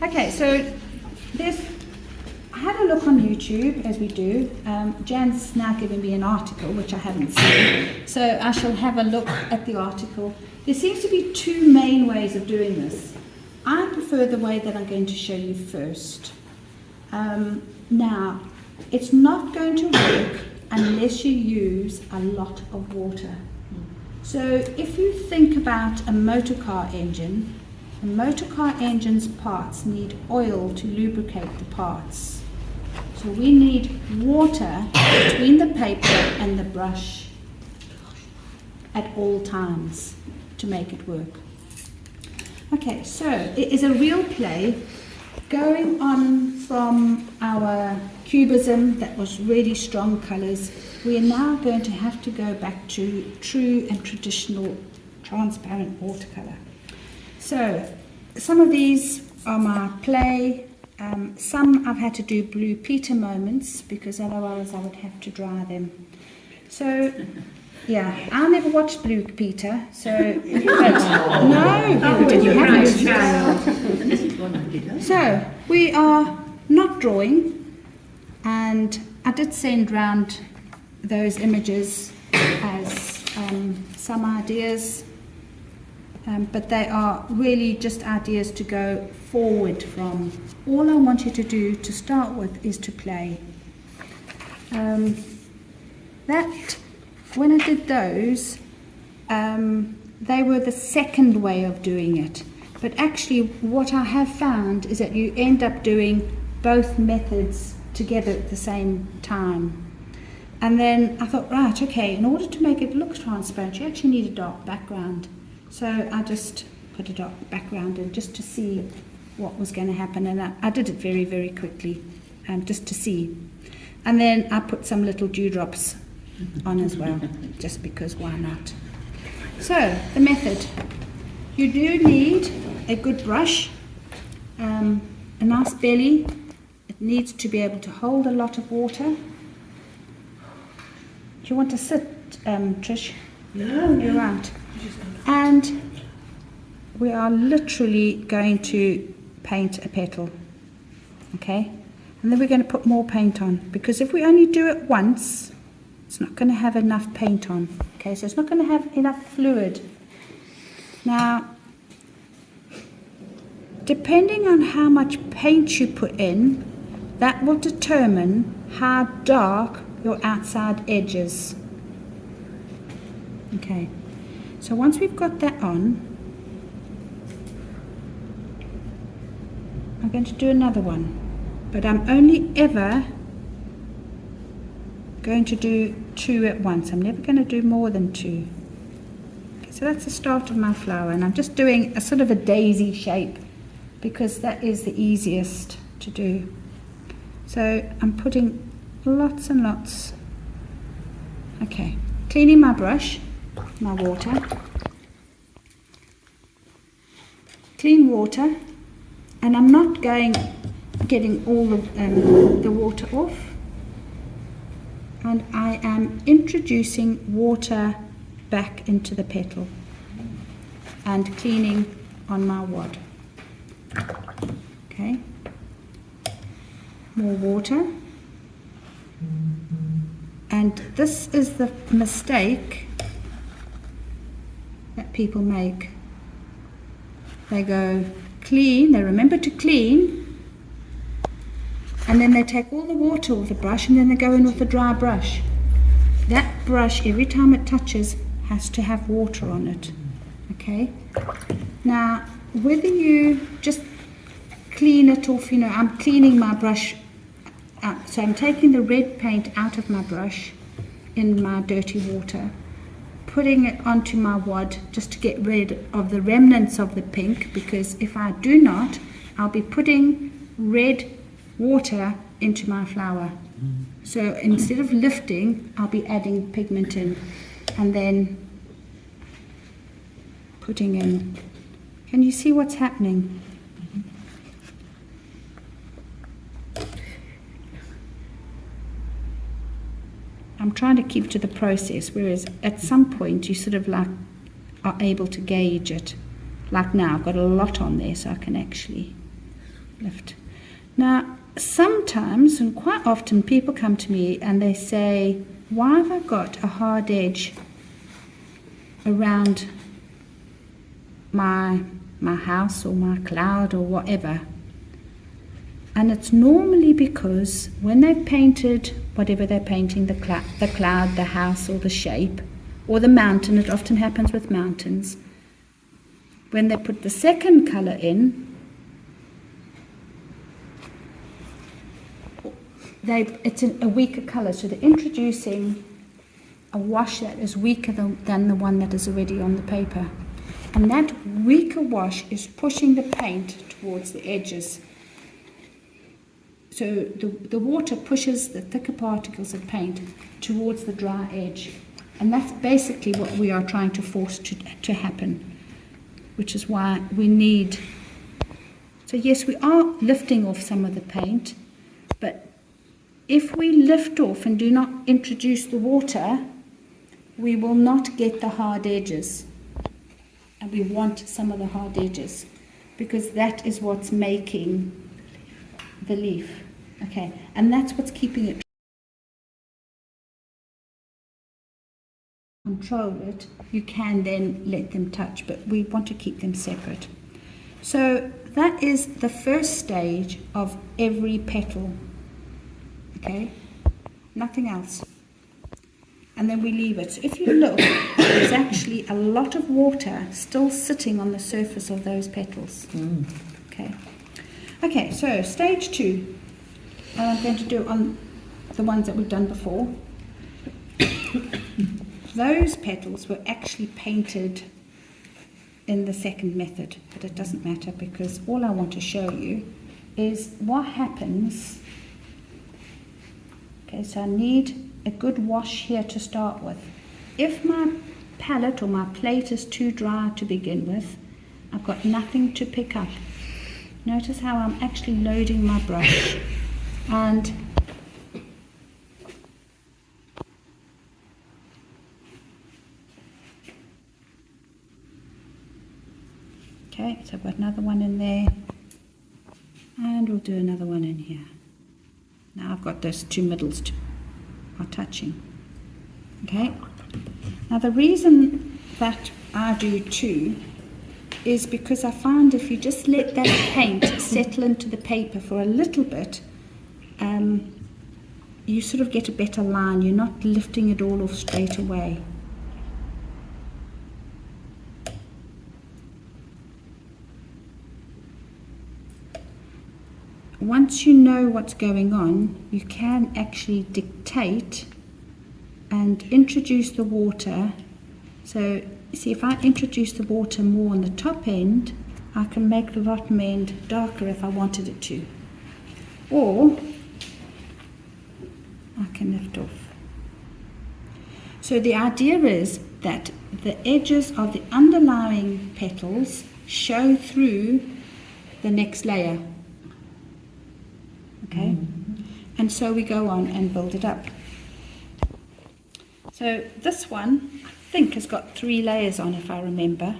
Okay, so I had a look on YouTube, as we do. Jan's now given me an article, which I haven't seen. So I shall have a look at the article. There seems to be two main ways of doing this. I prefer the way that I'm going to show you first. Now, it's not going to work unless you use a lot of water. So if you think about a motor car engine, a motor car engine's parts need oil to lubricate the parts. So we need water between the paper and the brush at all times to make it work. Okay, so it is a real play going on from our cubism that was really strong colours. We are now going to have to go back to true and traditional transparent watercolour. So some of these are my play. Some I've had to do Blue Peter moments because otherwise I would have to dry them. So yeah, I never watched Blue Peter, so no, did you have it? So we are not drawing, and I did send round those images as some ideas, but they are really just ideas to go forward from. All I want you to do to start with is to play. When I did those, they were the second way of doing it. But actually what I have found is that you end up doing both methods together at the same time. And then I thought, right, okay, in order to make it look transparent, you actually need a dark background. So I just put a dark background in just to see what was going to happen. And I did it very, very quickly, just to see. And then I put some little dewdrops on as well, just because why not? So the method, you do need a good brush, a nice belly. It needs to be able to hold a lot of water. Do you want to sit, Trish? No, you're right. And we are literally going to paint a petal, okay? And then we're going to put more paint on, because if we only do it once, it's not going to have enough paint on. Okay, so it's not going to have enough fluid. Now, depending on how much paint you put in, that will determine how dark your outside edge is. Okay, so once we've got that on, I'm going to do another one, but I'm only ever going to do 2 at once. I'm never going to do more than 2. Okay, so that's the start of my flower, and I'm just doing a sort of a daisy shape because that is the easiest to do. So I'm putting lots and lots. Okay, cleaning my brush, my water. Clean water, and I'm not getting all the water off. And I am introducing water back into the petal and cleaning on my wad. Okay, more water. And this is the mistake that people make. They go clean, they remember to clean, and then they take all the water off the brush and then they go in with a dry brush. That brush, every time it touches, has to have water on it. Okay? Now, whether you just clean it off, I'm cleaning my brush out. So I'm taking the red paint out of my brush in my dirty water, putting it onto my wad just to get rid of the remnants of the pink, because if I do not, I'll be putting red water into my flower. So instead of lifting, I'll be adding pigment in and then putting in. Can you see what's happening? I'm trying to keep to the process, whereas at some point you sort of like are able to gauge it. Like now, I've got a lot on there, so I can actually lift. Now, sometimes and quite often people come to me and they say, why have I got a hard edge around my house or my cloud or whatever? And it's normally because when they've painted whatever they're painting, the cloud, the house or the shape, or the mountain, it often happens with mountains, when they put the second colour in, it's a weaker colour, so they're introducing a wash that is weaker than the one that is already on the paper. And that weaker wash is pushing the paint towards the edges. So the water pushes the thicker particles of paint towards the dry edge. And that's basically what we are trying to force to happen, which is why we need... So yes, we are lifting off some of the paint, but if we lift off and do not introduce the water, we will not get the hard edges. And we want some of the hard edges, because that is what's making the leaf. Okay, and that's what's keeping it. Control it, you can then let them touch, but we want to keep them separate. So that is the first stage of every petal. Okay, nothing else. And then we leave it. So if you look, there's actually a lot of water still sitting on the surface of those petals. Okay, so stage 2. I'm going to do on the ones that we've done before. Those petals were actually painted in the second method, but it doesn't matter, because all I want to show you is what happens. Okay, so I need a good wash here to start with. If my palette or my plate is too dry to begin with, I've got nothing to pick up. Notice how I'm actually loading my brush. And okay, so I've got another one in there, and we'll do another one in here. Now I've got those two middles are touching. Okay, now the reason that I do 2 is because I find if you just let that paint settle into the paper for a little bit, you sort of get a better line. You're not lifting it all off straight away. Once you know what's going on, you can actually dictate and introduce the water. So see, if I introduce the water more on the top end, I can make the bottom end darker if I wanted it to, or I can lift off. So the idea is that the edges of the underlying petals show through the next layer. Okay, and so we go on and build it up. So this one, I think, has got 3 layers on, if I remember.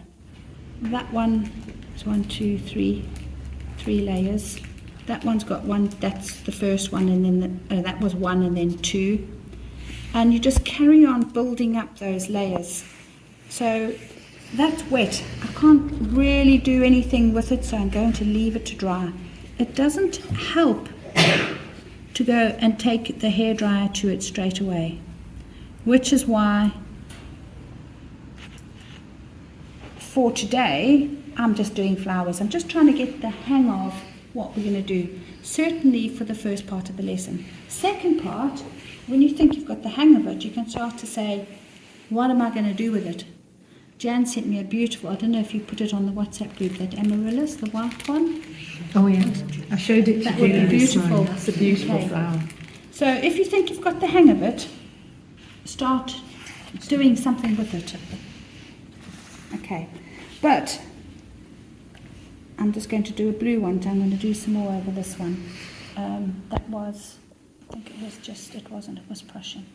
That one is 1, 2, 3 layers. That one's got 1. That's the first one, and then that was 1, and then 2. And you just carry on building up those layers. So that's wet. I can't really do anything with it, so I'm going to leave it to dry. It doesn't help to go and take the hairdryer to it straight away, which is why for today I'm just doing flowers. I'm just trying to get the hang of what we're going to do, certainly for the first part of the lesson. Second part, when you think you've got the hang of it, you can start to say, what am I going to do with it? Jan sent me a beautiful, I don't know if you put it on the WhatsApp group, that amaryllis, the white one. Oh yeah, I showed it to That would be beautiful. That's a beautiful flower. So if you think you've got the hang of it, start doing something with it. Okay, but I'm just going to do a blue one, so I'm going to do some more over this one. That was, I think it was Prussian.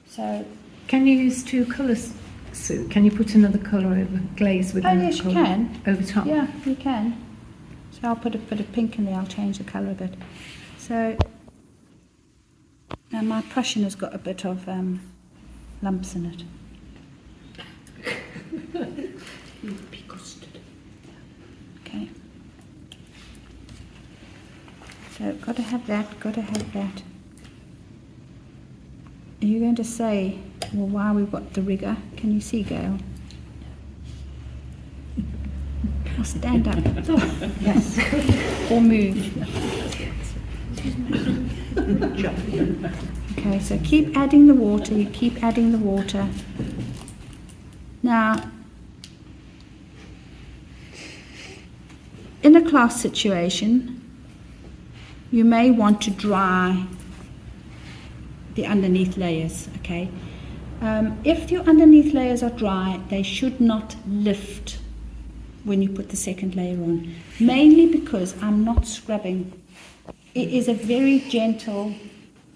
So, can you use 2 colours, Sue? Can you put another colour over, glaze with another yes, you colour can. over top? Yeah, you can. So I'll put a bit of pink in there, I'll change the colour a bit. So now my Prussian has got a bit of lumps in it. Okay. So got to have that, got to have that. Are you going to say, well, why we've got the rigger? Can you see, Gail? Or stand up. Yes. Or move. Okay, so keep adding the water, you keep adding the water. Now, in a class situation, you may want to dry the underneath layers, okay? If your underneath layers are dry, they should not lift when you put the second layer on, mainly because I'm not scrubbing. It is a very gentle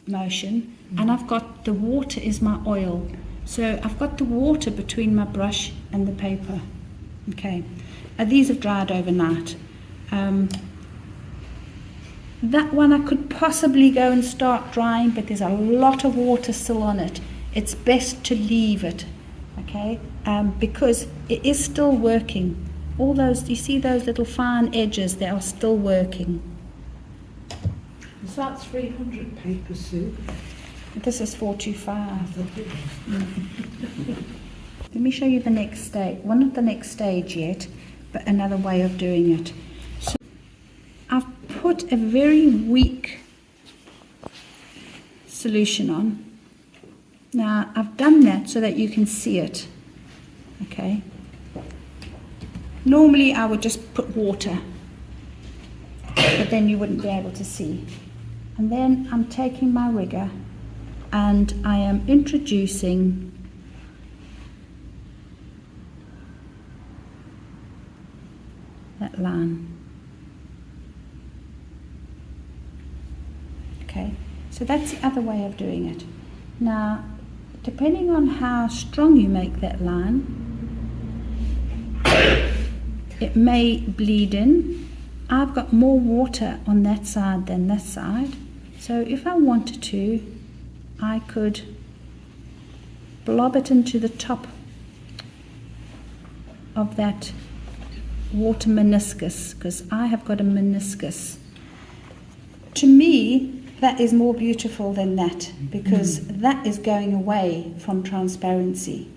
motion, and I've got the water is my oil. So I've got the water between my brush and the paper. Okay, these have dried overnight. That one I could possibly go and start drying, but there's a lot of water still on it. It's best to leave it, okay, because it is still working. All those, you see those little fine edges, they are still working. Is that 300 paper soup? This is 425. Let me show you the next stage. Well, not the next stage yet, but another way of doing it. So I've put a very weak solution on. Now, I've done that so that you can see it. Okay. Normally, I would just put water, but then you wouldn't be able to see. And then I'm taking my rigger and I am introducing that line. Okay, so that's the other way of doing it. Now, depending on how strong you make that line, it may bleed in. I've got more water on that side than this side, so if I wanted to, I could blob it into the top of that water meniscus, because I have got a meniscus. To me, that is more beautiful than that, because that is going away from transparency.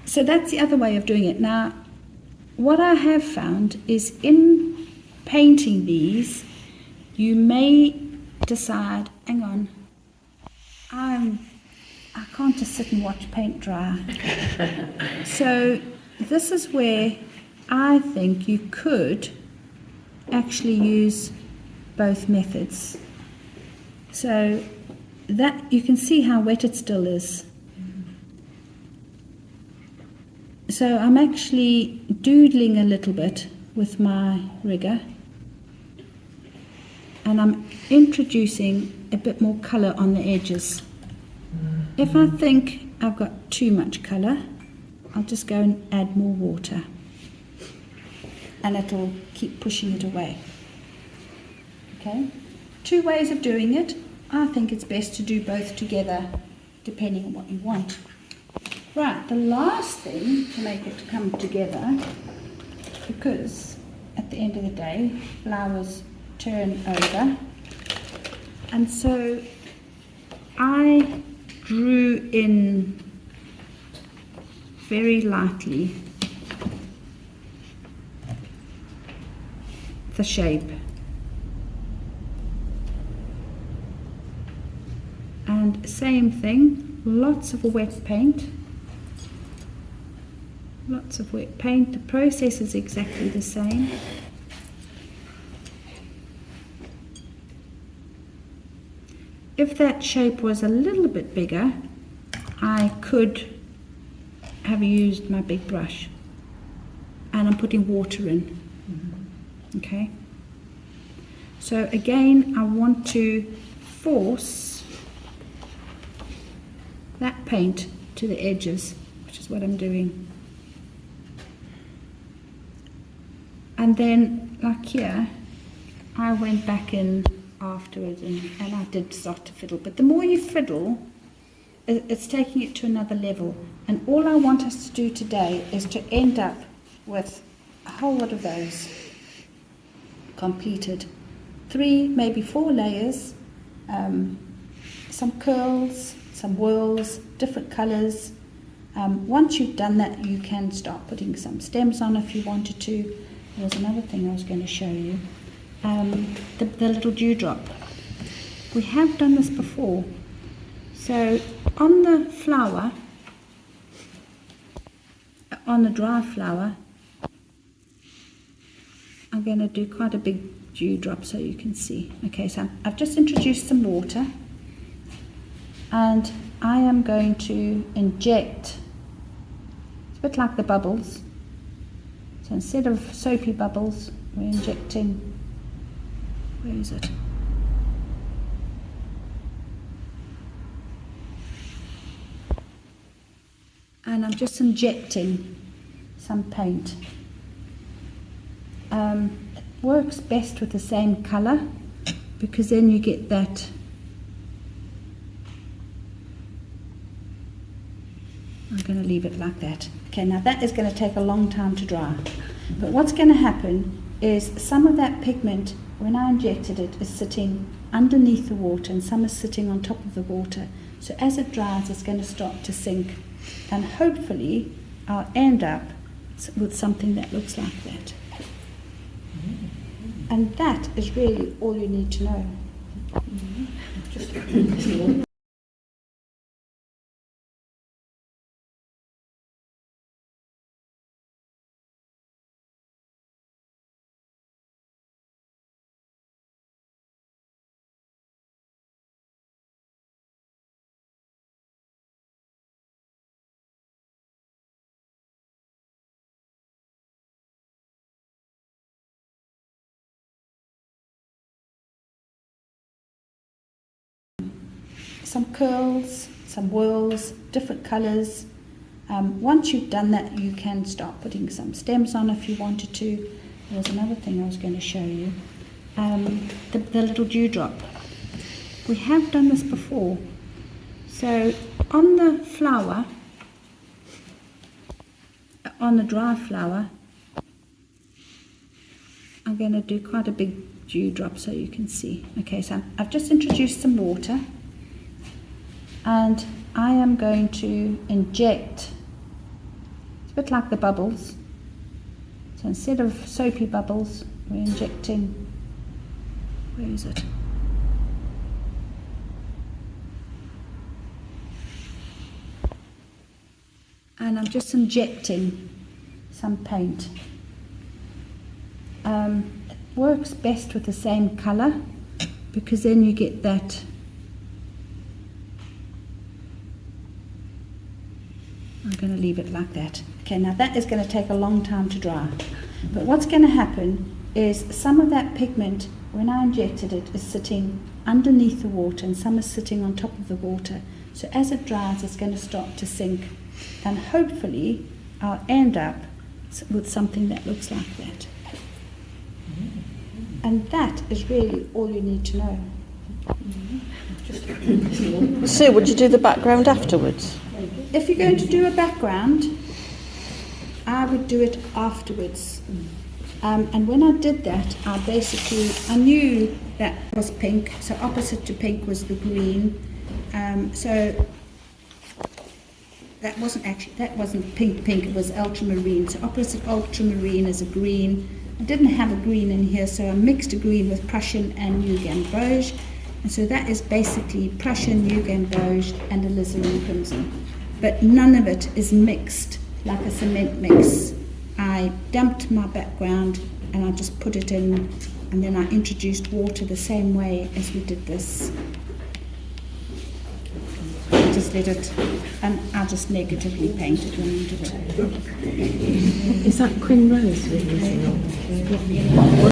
So that's the other way of doing it. Now, what I have found is in painting these, you may decide, hang on, I can't just sit and watch paint dry. So this is where I think you could actually use both methods. So that you can see how wet it still is. So I'm actually doodling a little bit with my rigger, and I'm introducing a bit more colour on the edges. If I think I've got too much colour, I'll just go and add more water, and it'll keep pushing it away. Okay, two ways of doing it. I think it's best to do both together, depending on what you want. Right, the last thing to make it come together, because at the end of the day, flowers turn over, and so I drew in very lightly the shape, and same thing, lots of wet paint. Lots of wet paint. The process is exactly the same. If that shape was a little bit bigger, I could have used my big brush. And I'm putting water in. Okay? So again, I want to force that paint to the edges, which is what I'm doing. And then, like here, I went back in afterwards and I did start to fiddle. But the more you fiddle, it's taking it to another level. And all I want us to do today is to end up with a whole lot of those completed. 3, maybe 4 layers, some curls, some whirls, different colours. Once you've done that, you can start putting some stems on if you wanted to. There's another thing I was going to show you. The little dewdrop. We have done this before. So on the flower, on the dry flower, I'm going to do quite a big dewdrop so you can see. Okay, so I've just introduced some water and I am going to inject, it's a bit like the bubbles. So instead of soapy bubbles, we're injecting, where is it? And I'm just injecting some paint. It works best with the same colour because then you get that I'm going to leave it like that. Okay, now that is going to take a long time to dry. But what's going to happen is some of that pigment, when I injected it, is sitting underneath the water and some is sitting on top of the water. So as it dries, it's going to start to sink. And hopefully, I'll end up with something that looks like that. And that is really all you need to know. Some curls, some whirls, different colours. Once you've done that, you can start putting some stems on if you wanted to. There's another thing I was going to show you. The little dewdrop. We have done this before. So on the flower, on the dry flower, I'm going to do quite a big dewdrop so you can see. Okay, so I've just introduced some water and I am going to inject, it's a bit like the bubbles. So instead of soapy bubbles, we're injecting, where is it? And I'm just injecting some paint. It works best with the same colour because then you get that I'm going to leave it like that. Okay, now that is going to take a long time to dry. But what's going to happen is some of that pigment, when I injected it, is sitting underneath the water and some is sitting on top of the water. So as it dries, it's going to start to sink. And hopefully, I'll end up with something that looks like that. And that is really all you need to know. Sue, would you do the background afterwards? If you're going to do a background, I would do it afterwards. And when I did that, I knew that was pink, so opposite to pink was the green. So that wasn't pink, it was ultramarine. So opposite ultramarine is a green. I didn't have a green in here, so I mixed a green with Prussian and New Gamboge. And so that is basically Prussian, New Gamboge and alizarin crimson. But none of it is mixed like a cement mix. I dumped my background and I just put it in, and then I introduced water the same way as we did this. I just let it, and I just negatively painted around it. Is that Queen Rose?